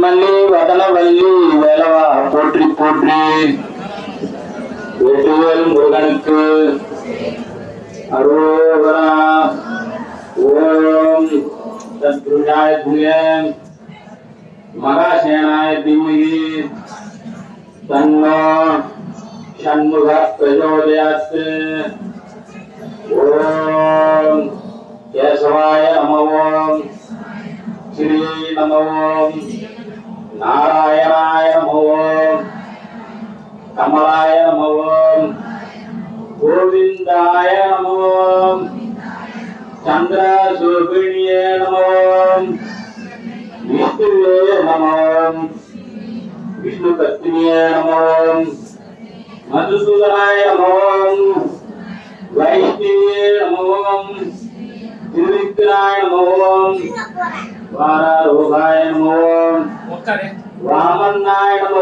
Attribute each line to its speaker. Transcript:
Speaker 1: மல்லி வதனவல்லி வேலவா போற்றி போற்றி. வெற்றிவேல் முருகனுக்கு அரோகரா. ஓம் தத்புருஷாய துல்லியம் மகாசேனாய தீமஹி தன்னோ ஷண்முகः பிரச்சோதயாத். ஓம் கேசவாய நமோ ஸ்ரீ நமோ நாராயணாய நமோ கமலாய நமோ கோவிந்தாய நமோ சந்திரசூபிணியே நமோ விஷ்ணுவே நமோ விஷ்ணுபத்னியே நமோ மதுசூதனாய நமோ வைஷ்ணவே நமோ திருவிக்ராய நமோ வாராரோகாய நமோ வாமன்னாய நமோ.